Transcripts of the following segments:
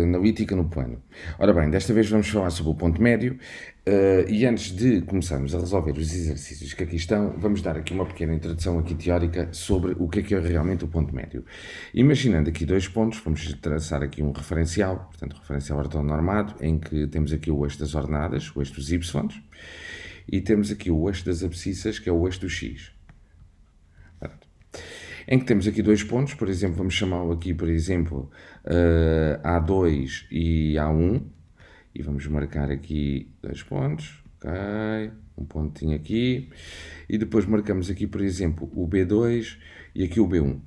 analítica no plano. Ora bem, desta vez vamos falar sobre o ponto médio e antes de começarmos a resolver os exercícios que aqui estão, vamos dar aqui uma pequena introdução aqui teórica sobre o que é realmente o ponto médio. Imaginando aqui dois pontos, vamos traçar aqui um referencial, portanto referencial ortonormado, em que temos aqui o eixo das ordenadas, o eixo dos y, e temos aqui o eixo das abscissas, que é o eixo do x. Em que temos aqui dois pontos, por exemplo, vamos chamá-lo aqui, por exemplo, A2 e A1, e vamos marcar aqui dois pontos, ok, um pontinho aqui, e depois marcamos aqui, por exemplo, o B2 e aqui o B1.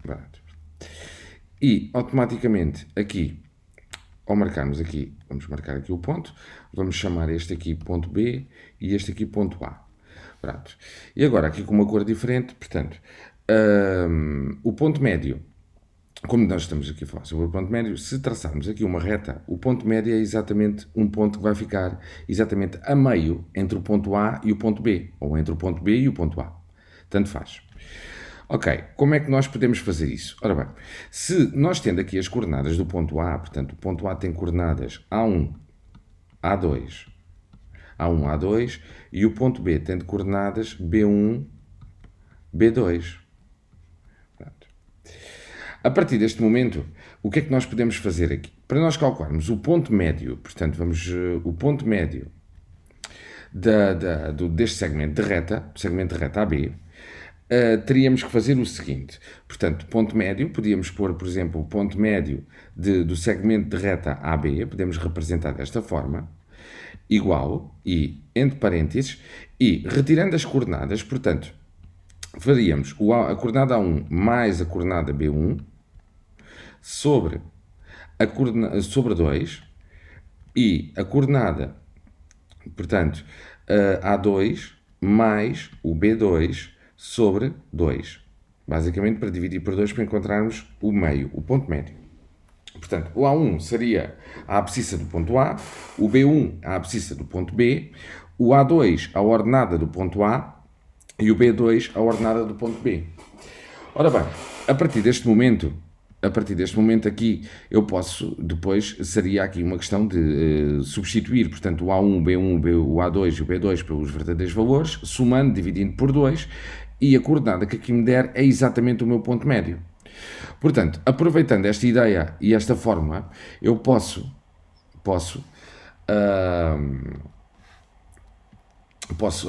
Pronto. E, automaticamente, aqui, ao marcarmos aqui, vamos marcar aqui o ponto, vamos chamar este aqui ponto B e este aqui ponto A. Pronto. E agora, aqui com uma cor diferente, portanto, o ponto médio, como nós estamos aqui a falar sobre o ponto médio, se traçarmos aqui uma reta, o ponto médio é exatamente um ponto que vai ficar exatamente a meio entre o ponto A e o ponto B, ou entre o ponto B e o ponto A. Tanto faz. Ok, como é que nós podemos fazer isso? Ora bem, se nós tendo aqui as coordenadas do ponto A, portanto, o ponto A tem coordenadas A1, A2, A1, A2, e o ponto B tem de coordenadas B1, B2. Pronto. A partir deste momento, o que é que nós podemos fazer aqui? Para nós calcularmos o ponto médio, portanto, o ponto médio deste segmento de reta, segmento de reta AB, teríamos que fazer o seguinte. Portanto, ponto médio, podíamos pôr, por exemplo, o ponto médio do segmento de reta AB, podemos representar desta forma, igual, e entre parênteses, e retirando as coordenadas, portanto, faríamos a coordenada A1 mais a coordenada B1 sobre sobre 2 e a coordenada, portanto, A2 mais o B2 sobre 2. Basicamente para dividir por 2 para encontrarmos o meio, o ponto médio. Portanto, o A1 seria a abscissa do ponto A, o B1 a abscissa do ponto B, o A2 a ordenada do ponto A e o B2 a ordenada do ponto B. Ora bem, a partir deste momento aqui, eu posso, depois, seria aqui uma questão de substituir, portanto, o A1, o B1, o A2 e o B2 pelos verdadeiros valores, somando, dividindo por 2, e a coordenada que aqui me der é exatamente o meu ponto médio. Portanto, aproveitando esta ideia e esta fórmula, eu posso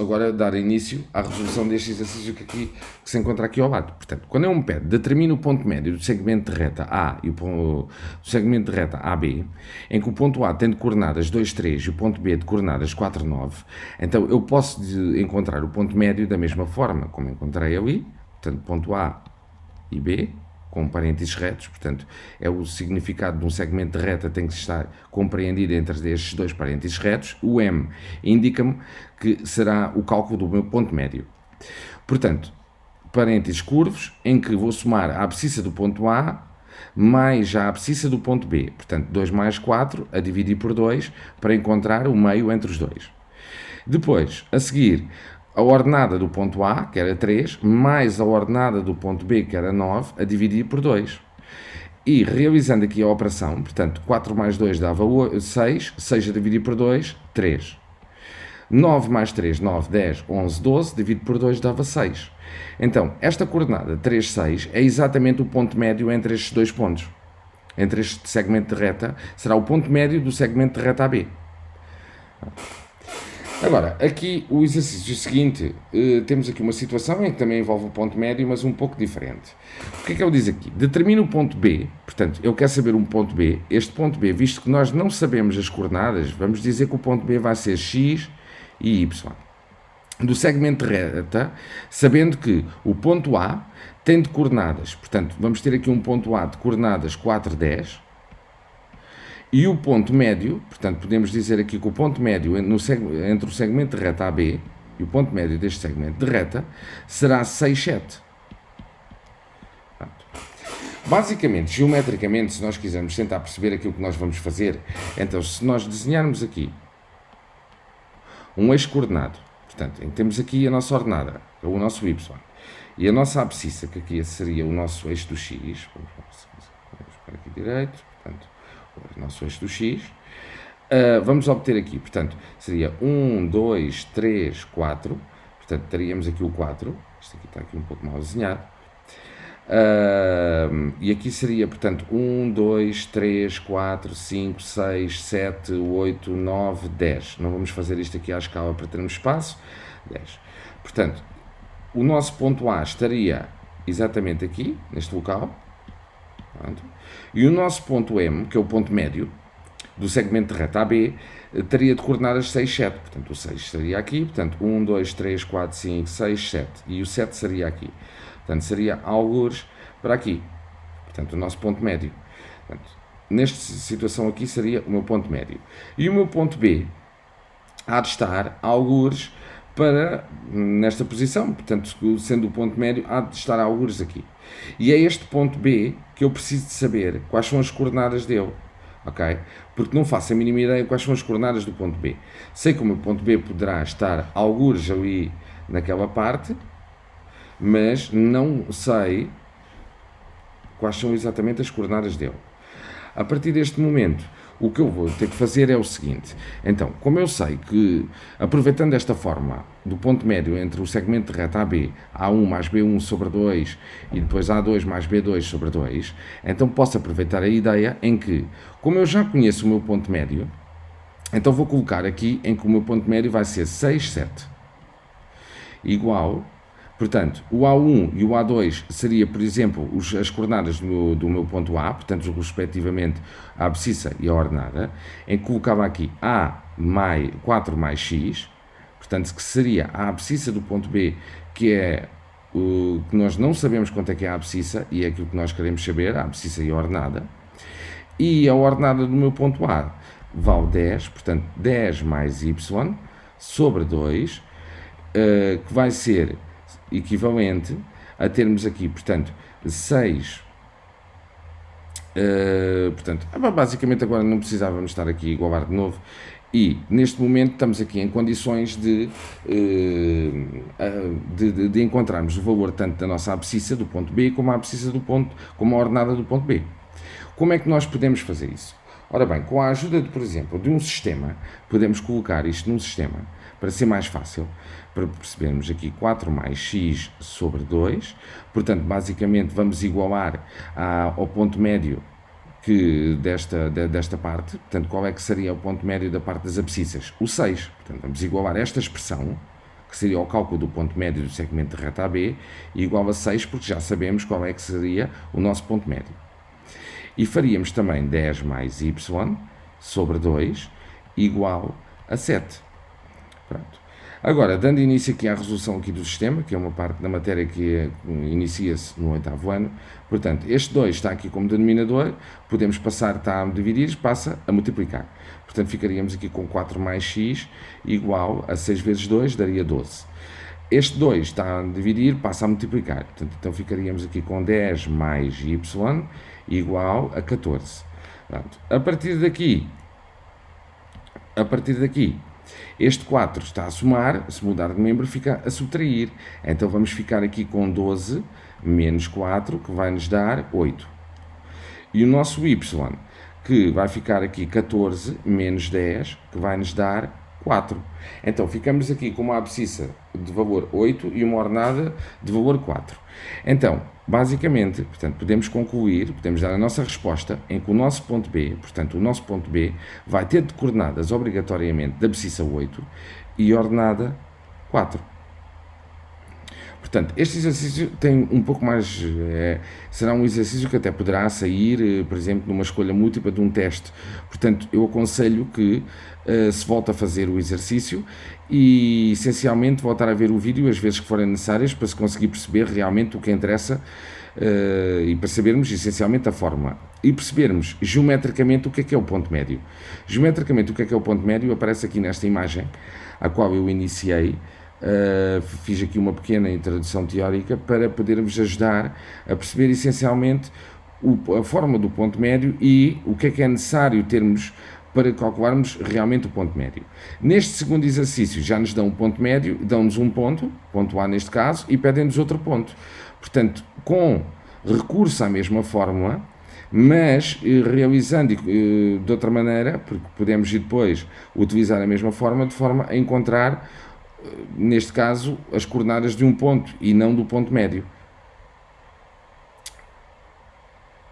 agora dar início à resolução deste exercício que se encontra aqui ao lado. Portanto, quando eu me pede, determine o ponto médio do segmento de reta A e do segmento de reta AB, em que o ponto A tem de coordenadas 2, 3 e o ponto B de coordenadas 4, 9, então eu posso encontrar o ponto médio da mesma forma como encontrei ali, portanto, ponto A e B, com parênteses retos, portanto, é o significado de um segmento de reta tem que estar compreendido entre estes dois parênteses retos. O M indica-me que será o cálculo do meu ponto médio. Portanto, parênteses curvos, em que vou somar a abscissa do ponto A mais a abscissa do ponto B. Portanto, 2 mais 4 a dividir por 2 para encontrar o meio entre os dois. Depois, a seguir, a ordenada do ponto A, que era 3, mais a ordenada do ponto B, que era 9, a dividir por 2. E realizando aqui a operação, portanto, 4 mais 2 dava 6, 6 a dividir por 2, 3. 9 mais 3, 9, 10, 11, 12, dividido por 2 dava 6. Então, esta coordenada 3, 6 é exatamente o ponto médio entre estes dois pontos. Entre este segmento de reta, será o ponto médio do segmento de reta AB. Agora, aqui o exercício seguinte, temos aqui uma situação em que também envolve o ponto médio, mas um pouco diferente. O que é que ele diz aqui? Determina o ponto B, portanto, eu quero saber um ponto B. Este ponto B, visto que nós não sabemos as coordenadas, vamos dizer que o ponto B vai ser x e y. Do segmento de reta, sabendo que o ponto A tem de coordenadas, portanto, vamos ter aqui um ponto A de coordenadas 4, 10, e o ponto médio, portanto, podemos dizer aqui que o ponto médio entre o segmento de reta AB e o ponto médio deste segmento de reta será 6, 7. Basicamente, geometricamente, se nós quisermos tentar perceber aquilo que nós vamos fazer, então, se nós desenharmos aqui um eixo coordenado, portanto, temos aqui a nossa ordenada, o nosso y, e a nossa abscissa, que aqui seria o nosso eixo do x, vamos aqui direito, portanto, o nosso eixo do x. Vamos obter aqui, portanto, seria 1, 2, 3, 4, portanto, teríamos aqui o 4, isto aqui está aqui um pouco mal desenhado, e aqui seria, portanto, 1, 2, 3, 4, 5, 6, 7, 8, 9, 10. Não vamos fazer isto aqui à escala para termos espaço. 10. Portanto, o nosso ponto A estaria exatamente aqui, neste local. Pronto. E o nosso ponto M, que é o ponto médio do segmento de reta AB, teria de coordenadas 6, 7. Portanto, o 6 estaria aqui. Portanto, 1, 2, 3, 4, 5, 6, 7. E o 7 seria aqui. Portanto, seria algures para aqui. Portanto, o nosso ponto médio. Portanto, nesta situação aqui seria o meu ponto médio. E o meu ponto B há de estar algures para nesta posição. Portanto, sendo o ponto médio, há de estar algures aqui. E é este ponto B que eu preciso de saber quais são as coordenadas dele. Ok? Porque não faço a mínima ideia quais são as coordenadas do ponto B. Sei que o meu ponto B poderá estar algures ali naquela parte, mas não sei quais são exatamente as coordenadas dele. A partir deste momento, o que eu vou ter que fazer é o seguinte. Então, como eu sei que, aproveitando esta forma do ponto médio entre o segmento de reta AB, A1 mais B1 sobre 2 e depois A2 mais B2 sobre 2, então posso aproveitar a ideia em que, como eu já conheço o meu ponto médio, então vou colocar aqui em que o meu ponto médio vai ser 6, 7, igual. Portanto, o A1 e o A2 seria, por exemplo, as coordenadas do meu ponto A, portanto, respectivamente a abscissa e a ordenada, em que colocava aqui A mais 4 mais X, portanto, que seria a abscissa do ponto B, que é o que nós não sabemos quanto é que é a abscissa, e é aquilo que nós queremos saber, a abscissa e a ordenada. E a ordenada do meu ponto A vale 10, portanto, 10 mais Y sobre 2, que vai ser equivalente a termos aqui, portanto, 6. Portanto, basicamente agora não precisávamos estar aqui a igualar de novo. E neste momento estamos aqui em condições de encontrarmos o valor tanto da nossa abscissa do ponto B como a abscissa do ponto, como a ordenada do ponto B. Como é que nós podemos fazer isso? Ora bem, com a ajuda, por exemplo, de um sistema, podemos colocar isto num sistema para ser mais fácil, para percebermos aqui 4 mais x sobre 2, portanto, basicamente vamos igualar ao ponto médio desta parte, portanto, qual é que seria o ponto médio da parte das abscissas? O 6, portanto, vamos igualar esta expressão, que seria o cálculo do ponto médio do segmento de reta AB, igual a 6, porque já sabemos qual é que seria o nosso ponto médio. E faríamos também 10 mais y sobre 2 igual a 7. Pronto. Agora, dando início aqui à resolução aqui do sistema, que é uma parte da matéria que inicia-se no 8º ano, portanto, este 2 está aqui como denominador, podemos passar, está a dividir, passa a multiplicar. Portanto, ficaríamos aqui com 4 mais x igual a 6 vezes 2, daria 12. Este 2 está a dividir, passa a multiplicar. Portanto, então ficaríamos aqui com 10 mais y igual a 14. Pronto. A partir daqui, este 4 está a somar, se mudar de membro fica a subtrair. Então vamos ficar aqui com 12 menos 4, que vai nos dar 8. E o nosso y, que vai ficar aqui 14 menos 10, que vai nos dar 4. Então ficamos aqui com uma abscissa de valor 8 e uma ordenada de valor 4. Então, basicamente, portanto, podemos concluir, podemos dar a nossa resposta em que o nosso ponto B, portanto, o nosso ponto B vai ter de coordenadas obrigatoriamente de abscissa 8 e ordenada 4. Portanto, este exercício tem um pouco mais, será um exercício que até poderá sair, por exemplo, numa escolha múltipla de um teste. Portanto, eu aconselho que se volte a fazer o exercício e, essencialmente, voltar a ver o vídeo as vezes que forem necessárias para se conseguir perceber realmente o que interessa e para sabermos, essencialmente, a fórmula. E percebermos, geometricamente, o que é o ponto médio. Geometricamente, o que é o ponto médio aparece aqui nesta imagem, a qual eu iniciei. Fiz aqui uma pequena introdução teórica para poder-vos ajudar a perceber essencialmente a forma do ponto médio e o que é necessário termos para calcularmos realmente o ponto médio. Neste segundo exercício já nos dão um ponto médio, dão-nos um ponto A neste caso, e pedem-nos outro ponto. Portanto, com recurso à mesma fórmula, mas realizando de outra maneira, porque podemos ir depois utilizar a mesma forma, de forma a encontrar, neste caso, as coordenadas de um ponto e não do ponto médio.